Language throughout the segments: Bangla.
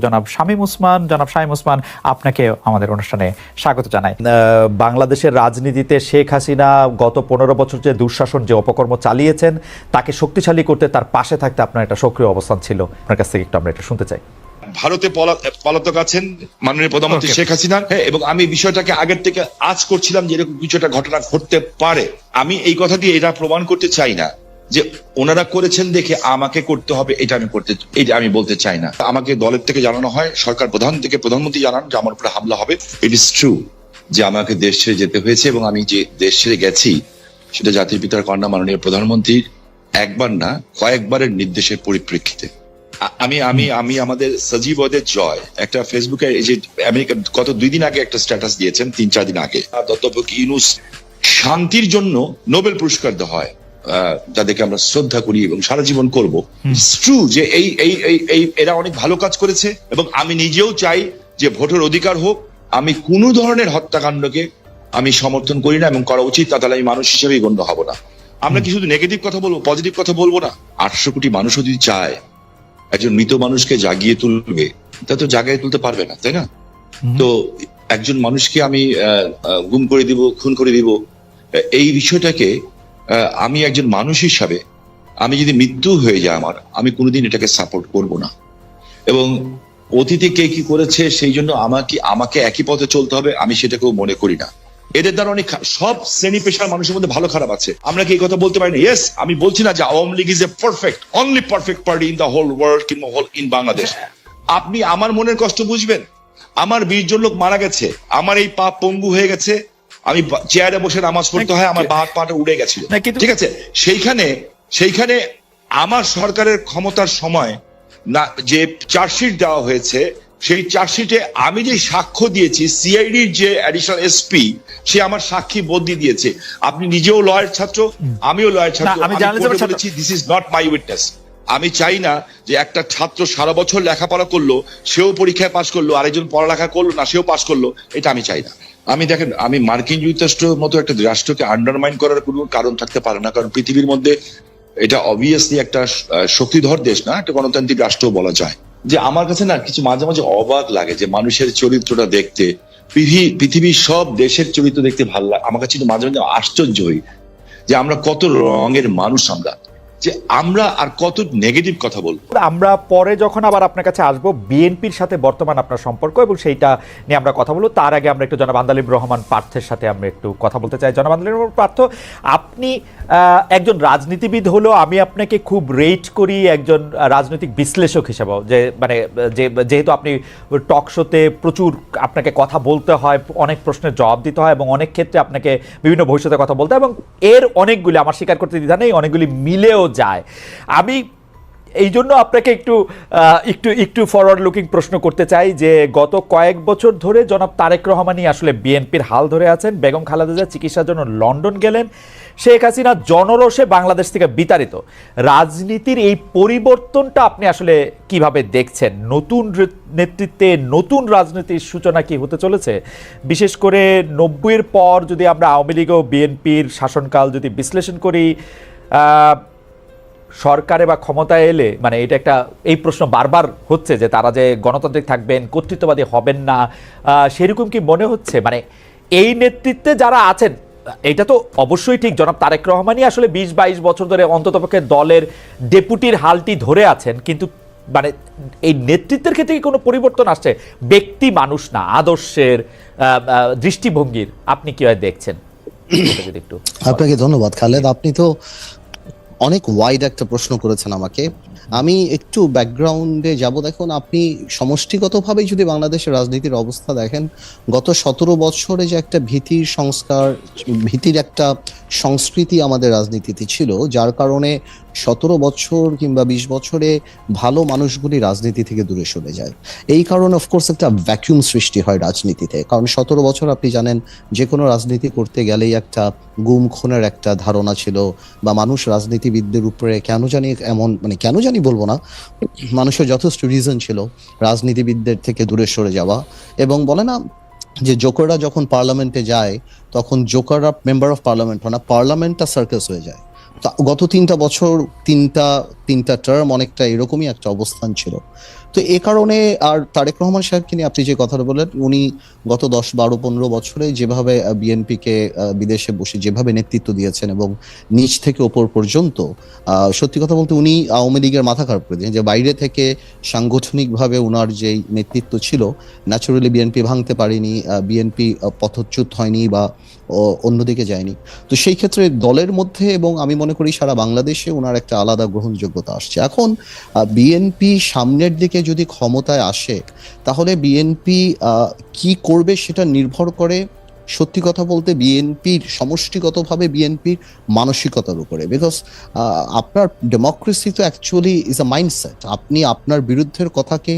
জনাব শামীম ওসমান, আপনাকে আমাদের অনুষ্ঠানে স্বাগত জানাই। বাংলাদেশের রাজনীতিতে শেখ হাসিনা গত 15 বছর যে দুঃশাসন, যে অপকর্ম চালিয়েছেন, তাকে শক্তিশালী করতে, তার পাশে থাকতে আপনার একটা সক্রিয় অবস্থান ছিল। আপনার কাছ থেকে একটু আমরা এটা শুনতে চাই। ভারতে পলাতক আছেন মাননীয় প্রধানমন্ত্রী শেখ হাসিনা, এবং আমি বিষয়টাকে আগের থেকে আজ করছিলাম যে এরকম কিছু একটা ঘটনা ঘটতে পারে। আমি এই কথা দিয়ে এটা প্রমাণ করতে চাই না যে ওনারা করেছেন দেখে আমাকে করতে হবে, এটা আমি বলতে চাই না। আমাকে দলের থেকে জানানো হয়, সরকার প্রধান থেকে প্রধানমন্ত্রী জানান যে আমার উপরে হামলা হবে। ইট ইজ ট্রু যে আমাকে দেশ ছেড়ে যেতে হয়েছে, এবং আমি যে দেশ ছেড়ে গেছি সেটা জাতির পিতার কন্যা মাননীয় প্রধানমন্ত্রীর একবার না কয়েকবারের নির্দেশের পরিপ্রেক্ষিতে। আমি আমাদের সজীবদের জয় একটা ফেসবুকে, এই যে আমেরিকা গত 2 দিন আগে একটা স্ট্যাটাস দিয়েছেন, 3-4 দিন আগে, দত্তপক ইউনুস শান্তির জন্য নোবেল পুরস্কার দেওয়া হয়, যাদেরকে আমরা শ্রদ্ধা করি এবং সারা জীবন করবো। ট্রু যে এরা অনেক ভালো কাজ করেছে, এবং আমি নিজেও চাই যে ভোটের অধিকার হোক। আমি কোনো ধরনের হত্যাকাণ্ডকে আমি সমর্থন করি না, এবং করা উচিত না, তাহলে আমি মানুষ হিসেবেই গণ্য হব না। আমরা কি শুধু নেগেটিভ কথা বলবো, পজিটিভ কথা বলবো না? 800 কোটি মানুষও যদি চায় একজন মৃত মানুষকে জাগিয়ে তুলবে, তা তো জাগিয়ে তুলতে পারবে না, তাই না? তো একজন মানুষকে আমি গুম করে দিব, খুন করে দিব, এই বিষয়টাকে আমি একজন মানুষ হিসাবে, আমি যদি মৃত্যু হয়ে যায় আমার, আমি কোনোদিন এটাকে সাপোর্ট করব না। এবং অতীতে কে কি করেছে সেই জন্য আমাকে একই পথে চলতে হবে, আমি সেটাকেও মনে করি না। এদের দ্বারা অনেক সব শ্রেণী পেশার মানুষের মধ্যে ভালো খারাপ আছে, আমরা কি এই কথা বলতে পারি না? ইয়েস, আমি বলছি না যে Awami League is a only perfect party in the whole world কিংবা ইন বাংলাদেশ। আপনি আমার মনের কষ্ট বুঝবেন। আমার 20 জন লোক মারা গেছে, আমার এই পা পঙ্গু হয়ে গেছে, আমি চেয়ারে বসে নামাজ পড়তে হয়, আমার বাঁ পাটা উড়ে গেছিল, ঠিক আছে? সেইখানে আমার সরকারের ক্ষমতার সময় না যে চার্জশিট দেওয়া হয়েছে, সেই চার্জশিটে আমি যে সাক্ষ্য দিয়েছি, সিআইডির যে অ্যাডিশনাল এসপি, সে আমার সাক্ষী বদলি দিয়েছে। আপনি নিজেও লয়ার ছাত্র, আমিও লয়ার ছাত্র, আমি বলেছি this is not my witness. আমি চাই না যে একটা ছাত্র সারা বছর লেখাপড়া করলো, সেও পরীক্ষায় পাশ করলো, আরেকজন পড়ালেখা করলো না, সেও পাশ করলো, এটা আমি চাই না। দেখেন, আমি মার্কিন যুক্তরাষ্ট্রের মতো একটা রাষ্ট্রকে আন্ডারমাইন করার কোনো কারণ থাকতে পারে না, কারণ পৃথিবীর মধ্যে এটা অবভিয়াসলি একটা শক্তিধর দেশ না, একটা গণতান্ত্রিক রাষ্ট্র বলা যায়। যে আমার কাছে না কিছু মাঝে মাঝে অবাক লাগে যে মানুষের চরিত্রটা দেখতে, পৃথিবীর সব দেশের চরিত্র দেখতে ভালো লাগে। আমার কাছে মাঝে মাঝে আশ্চর্য হই যে আমরা কত রঙের মানুষ, যে আমরা আর কত নেগেটিভ কথা বলবো। আমরা পরে যখন আবার আপনার কাছে আসবো, বিএনপির সাথে বর্তমান আপনার সম্পর্ক এবং সেইটা নিয়ে আমরা কথা বলবো, তার আগে আমরা একটু জনাব আন্দালিব রহমান পার্থের সাথে আমরা একটু কথা বলতে চাই। জনাব আন্দালিব রহমান পার্থ, আপনি একজন রাজনীতিবিদ হলো, আমি আপনাকে খুব রেট করি একজন রাজনৈতিক বিশ্লেষক হিসেবেও, যে মানে যেহেতু আপনি টক শোতে প্রচুর আপনাকে কথা বলতে হয়, অনেক প্রশ্নের জবাব দিতে হয়, এবং অনেক ক্ষেত্রে আপনাকে বিভিন্ন ভবিষ্যতে কথা বলতে হয়, এবং এর অনেকগুলি, আমার স্বীকার করতে দ্বিধা নেই, অনেকগুলি মিলেও যায়। আমি এই জন্য আপনাকে একটু ফরওয়ার্ড লুকিং প্রশ্ন করতে চাই যে গত কয়েক বছর ধরে জনাব তারেক রহমানই আসলে বিএনপির হাল ধরে আছেন। বেগম খালেদা জিয়া চিকিৎসার জন্য লন্ডন গেলেন, শেখ হাসিনা জনরোষে বাংলাদেশ থেকে বিতাড়িত। রাজনীতির এই পরিবর্তনটা আপনি আসলে কিভাবে দেখছেন? নতুন নেতৃত্বে নতুন রাজনীতির সূচনা কি হতে চলেছে? বিশেষ করে 90-এর পর যদি আমরা আওয়ামী লীগ ও বিএনপির শাসনকাল যদি বিশ্লেষণ করি, সরকারে বা ক্ষমতায় এলে মানে এটা একটা, এই প্রশ্ন বারবার হচ্ছে যে তারা যে গণতান্ত্রিক থাকবেন, কর্তৃত্ববাদী হবেন না, সেরকম কি মনে হচ্ছে? মানে এই নেতৃত্বে যারা আছেন, এটা তো অবশ্যই ঠিক, জনাব তারেক রহমানই আসলে 20-22 বছর ধরে অন্ততপক্ষে দলের ডেপুটির হালটি ধরে আছেন, কিন্তু মানে এই নেতৃত্বের ক্ষেত্রে কি কোনো পরিবর্তন আসছে? ব্যক্তি মানুষ না, আদর্শের, দৃষ্টিভঙ্গির, আপনি কিভাবে দেখছেন? একটু আপনাকে ধন্যবাদ খালেদ, আপনি তো অনেক ওয়াইড একটা প্রশ্ন করেছেন আমাকে। আমি একটু ব্যাকগ্রাউন্ডে যাব। দেখুন, আপনি সমষ্টিগতভাবে যদি বাংলাদেশের রাজনীতির অবস্থা দেখেন, গত 17 বছরে যে একটা ভীতির সংস্কার, ভীতির একটা সংস্কৃতি আমাদের রাজনীতিতে ছিল, যার কারণে 17 বছর কিংবা 20 বছরে ভালো মানুষগুলি রাজনীতি থেকে দূরে সরে যায়। এই কারণে অফকোর্স একটা ভ্যাকুয়াম সৃষ্টি হয় রাজনীতিতে, কারণ 17 বছর আপনি জানেন যে কোনো রাজনীতি করতে গেলেই একটা গুম খুনের একটা ধারণা ছিল, বা মানুষ রাজনীতিবিদদের উপরে কেন জানি এমন, মানে কেন জানি বলবো না, মানুষের যথেষ্ট রিজন ছিল রাজনীতিবিদদের থেকে দূরে সরে যাওয়া। এবং বলে না যে জোকাররা যখন পার্লামেন্টে যায়, তখন জোকাররা মেম্বার অফ পার্লামেন্ট হয় না, পার্লামেন্টটা সার্কাস হয়ে যায়। গত 3টা বছর, তিনটা টার্ম অনেকটা এরকমই একটা অবস্থান ছিল। তো এ কারণে আর তারেক রহমান সাহেবকে নিয়ে আপনি যে কথাটা বললেন, উনি গত 10, 12, 15 বছরে যেভাবে বিএনপিকে বিদেশে বসে যেভাবে নেতৃত্ব দিয়েছেন এবং নিচ থেকে ওপর পর্যন্ত, সত্যি কথা বলতে উনি আওয়ামী লীগের মাথা খারাপ করে দিয়েছেন। যে বাইরে থেকে সাংগঠনিকভাবে উনার যেই নেতৃত্ব ছিল, ন্যাচুরালি বিএনপি ভাঙতে পারেনি, বিএনপি পথচ্যুত হয়নি বা অন্যদিকে যায়নি। তো সেই ক্ষেত্রে দলের মধ্যে এবং আমি মনে করি সারা বাংলাদেশে ওনার একটা আলাদা গ্রহণযোগ্যতা আসছে। এখন বিএনপি সামনের দিকে যদি ক্ষমতায় আসে, তাহলে বিএনপি কি করবে সেটা নির্ভর করে সত্যি কথা বলতে বিএনপির সমষ্টিগতভাবে বিএনপির মানসিকতার উপরে। বিকজ আপনার ডেমোক্রেসি তো অ্যাকচুয়ালি ইজ আ মাইন্ডসেট। আপনি আপনার বিরুদ্ধের কথাকে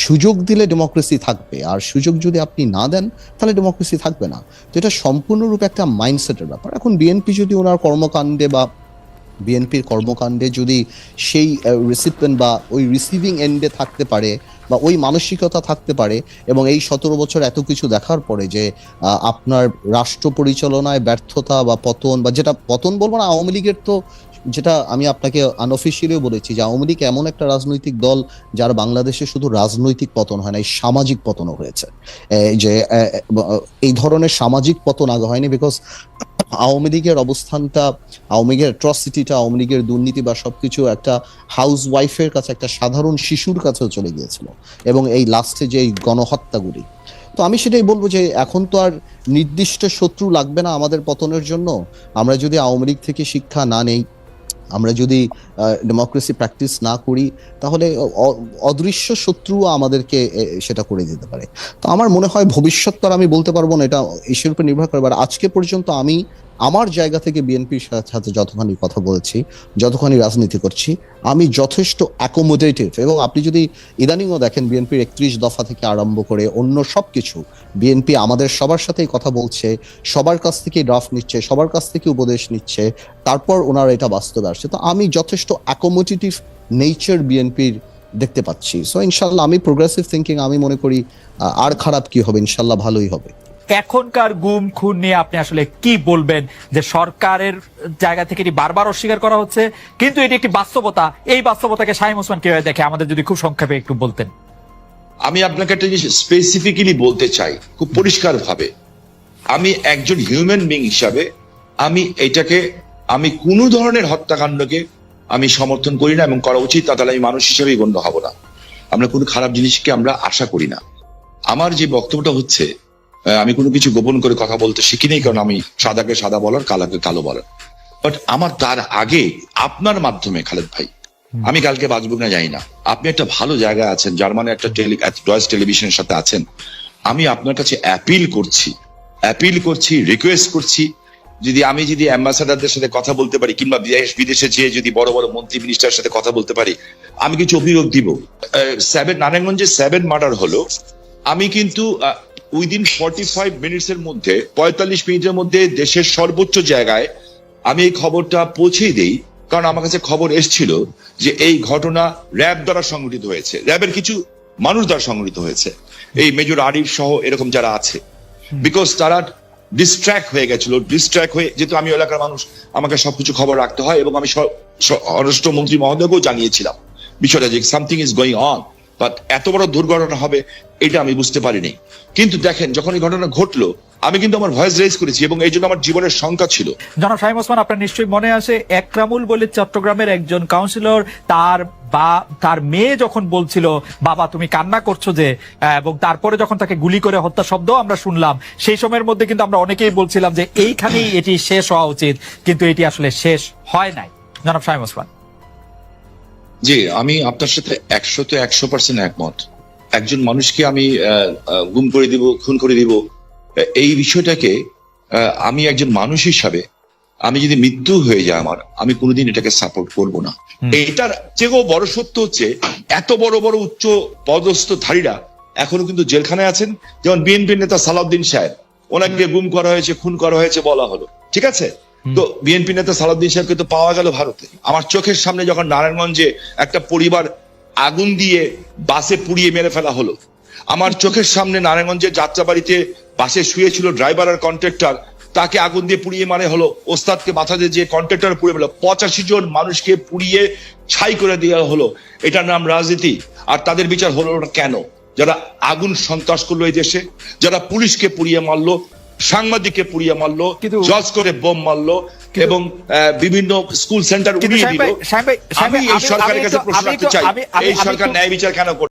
সুযোগ দিলে ডেমোক্রেসি থাকবে, আর সুযোগ যদি আপনি না দেন তাহলে ডেমোক্রেসি থাকবে না। তো এটা সম্পূর্ণরূপে একটা মাইন্ডসেটের ব্যাপার। এখন বিএনপি যদি ওনার কর্মকাণ্ডে বা বিএনপির কর্মকাণ্ডে যদি সেই রিসিপিয়েন্ট বা ওই রিসিভিং এন্ডে থাকতে পারে বা ওই মানসিকতা থাকতে পারে, এবং এই 17 বছর এত কিছু দেখার পরে যে আপনার রাষ্ট্র পরিচালনায় ব্যর্থতা বা পতন, বা যেটা পতন বলবো না, আওয়ামী লীগের তো, যেটা আমি আপনাকে আনঅফিসিয়ালিও বলেছি যে আওয়ামী লীগ এমন একটা রাজনৈতিক দল যার বাংলাদেশে শুধু রাজনৈতিক পতন হয় না, এই সামাজিক পতনও হয়েছে। যে এই ধরনের সামাজিক পতন আগে হয়নি, বিকজ আওয়ামী লীগের অবস্থানটা, আওয়ামী লীগের অ্যাট্রসিটিটা, আওয়ামী লীগের দুর্নীতি বা সবকিছু একটা হাউস ওয়াইফের কাছে, একটা সাধারণ শিশুর কাছেও চলে গিয়েছিল, এবং এই লাস্টে যে এই গণহত্যাগুলি। তো আমি সেটাই বলবো যে এখন তো আর নির্দিষ্ট শত্রু লাগবে না আমাদের পতনের জন্য। আমরা যদি আওয়ামী লীগ থেকে শিক্ষা না নেই, আমরা যদি ডেমোক্রেসি প্র্যাকটিস না করি, তাহলে অদৃশ্য শত্রু আমাদেরকে সেটা করে দিতে পারে। তো আমার মনে হয় ভবিষ্যৎ তো আর আমি বলতে পারবো না, এটা ইস্যুর উপর নির্ভর করে। আর আজকে পর্যন্ত আমি আমার জায়গা থেকে বিএনপির সাথে যতখানি কথা বলেছি, যতখানি রাজনীতি করছি, আমি যথেষ্ট অ্যাকোমোডেটিভ। এবং আপনি যদি ইদানিংও দেখেন বিএনপির 31 দফা থেকে আরম্ভ করে অন্য সবকিছু, বিএনপি আমাদের সবার সাথেই কথা বলছে, সবার কাছ থেকে ড্রাফট নিচ্ছে, সবার কাছ থেকে উপদেশ নিচ্ছে, তারপর ওনারা এটা বাস্তবে আসছে। তো আমি যথেষ্ট অ্যাকোমোডেটিভ নেচার বিএনপির দেখতে পাচ্ছি। সো ইনশাল্লাহ আমি প্রোগ্রেসিভ থিঙ্কিং, আমি মনে করি আর খারাপ কি হবে, ইনশাল্লাহ ভালোই হবে। এখনকার গুম খুন নিয়ে আপনি আসলে কি বলবেন? যে সরকারের জায়গা থেকে এটি বারবার অস্বীকার করা হচ্ছে, কিন্তু এটি একটি বাস্তবতা। এই বাস্তবতাকে শামীম ওসমান কিভাবে দেখে, আমাদের যদি খুব সংক্ষেপে একটু বলতেন। আমি আপনাকে একটা জিনিস স্পেসিফিক্যালি বলতে চাই খুব পরিষ্কার ভাবে। আমি একজন হিউম্যান বিং হিসাবে আমি কোনো ধরনের হত্যাকাণ্ডকে আমি সমর্থন করি না, এবং করা উচিত, তাহলে আমি মানুষ হিসেবেই গণ্য হব না। আমরা কোনো খারাপ জিনিসকে আমরা আশা করি না। আমার যে বক্তব্যটা হচ্ছে, আমি কোনো কিছু গোপন করে কথা বলতে শিখি নেই, কারণ আমি সাদাকে সাদা বলার, কালাকে কালো বলার। বাট আমার তার আগে আপনার মাধ্যমে, খালেদ ভাই, আমি কালকে বাঁচবো না জানি না, আপনি একটা ভালো জায়গায় আছেন, জার্মানি একটা ডয়েচ টেলিভিশনের সাথে আছেন। আমি আপনার কাছে অ্যাপিল করছি, রিকোয়েস্ট করছি, যদি অ্যাম্বাসাডারদের সাথে কথা বলতে পারি, কিংবা বিদেশে যেয়ে যদি বড় বড় মন্ত্রী মিনিস্টারের সাথে কথা বলতে পারি, আমি কিছু অভিযোগ দিব। নারায়ণগঞ্জে 7 মার্ডার হলো, আমি কিন্তু উইদিন 45 মিনিটসের মধ্যে, 45 মিনিটের মধ্যে দেশের সর্বোচ্চ জায়গায় আমি এই খবরটা পৌঁছেই দেই, কারণ আমার কাছে খবর এসেছিল যে এই ঘটনা র্যাব দ্বারা সংঘটিত হয়েছে, র্যাবের কিছু মানুষ দ্বারা সংঘটিত হয়েছে, এই মেজর আরিফ সহ এরকম যারা আছে। বিকজ তারা ডিস্ট্র্যাক্ট হয়ে গেছিল, যেহেতু আমি এলাকার মানুষ, আমাকে সবকিছু খবর রাখতে হয়, এবং আমি স্বরাষ্ট্রমন্ত্রী মহোদয়কেও জানিয়েছিলাম বিষয়টা, যে something is going on, but এত বড় দুর্ঘটনা হবে এটা আমি বুঝতে পারিনি। কিন্তু দেখেন, যখন এই ঘটনা ঘটলো, আমি কিন্তু আমার ভয়েস রেজ করেছি, এবং এই জন্য আমার জীবনের শঙ্কা ছিল। জনাব শামীম ওসমান, আপনার নিশ্চয়ই মনে আছে একরামুল বলে চট্টগ্রামের একজন কাউন্সিলর, তার মেয়ে যখন বলছিল বাবা তুমি কান্না করছো যে, এবং তারপরে যখন তাকে গুলি করে হত্যা শব্দ আমরা শুনলাম, সেই সময়ের মধ্যে কিন্তু আমরা অনেকেই বলছিলাম যে এইখানেই এটি শেষ হওয়া উচিত, কিন্তু এটি আসলে শেষ হয় নাই। জনাব শামীম ওসমান। জি, আমি আপনার সাথে 100% একমত। একজন মানুষকে আমি গুম করে দিব, খুন করে দিব, এই বিষয়টাকে আমি একজন মানুষ হিসাবে, আমি যদি মৃত্যু হয়ে যায় আমার, আমি কোনোদিন এটাকে সাপোর্ট করব না। এটার চেয়েও বড় সত্য হচ্ছে, এত বড় বড় উচ্চ পদস্থ ধারীরা এখনো কিন্তু জেলখানায় আছেন। যেমন বিএনপির নেতা সালাউদ্দিন সাহেব, ওনাকে গুম করা হয়েছে, খুন করা হয়েছে বলা হলো, ঠিক আছে। তো বিএনপি নেতা সালাউদ্দিন সাহেবকে তো পাওয়া গেল ভারতে। আমার চোখের সামনে যখন নারায়ণগঞ্জে একটা পরিবার আগুন দিয়ে বাসে পুড়িয়ে মেরে ফেলা হলো, আমার চোখের সামনে নারায়ণগঞ্জের যাত্রাবাড়িতে বাসে শুয়েছিল ড্রাইভার আর কন্ট্রাক্টর, তাকে আগুন দিয়ে পুড়িয়ে মানে হলো, ওস্তাদকে মাথা দিয়ে যে কন্ট্রাক্টর পুড়িয়ে হলো, 85 জন মানুষকে পুড়িয়ে ছাই করে দেওয়া হলো। এটার নাম রাজনীতি? আর তাদের বিচার হলো না কেন? যারা আগুন সন্ত্রাস করলো এই দেশে, যারা পুলিশকে পুড়িয়ে মারলো, সাংবাদিককে পুড়িয়ে মারলো, জজ করে বোম মারলো এবং বিভিন্ন স্কুল সেন্টার উড়িয়ে দিল। আমি এই সরকারের কাছে প্রশ্ন রাখতে চাই, এই সরকার ন্যায় বিচার কেন করছে?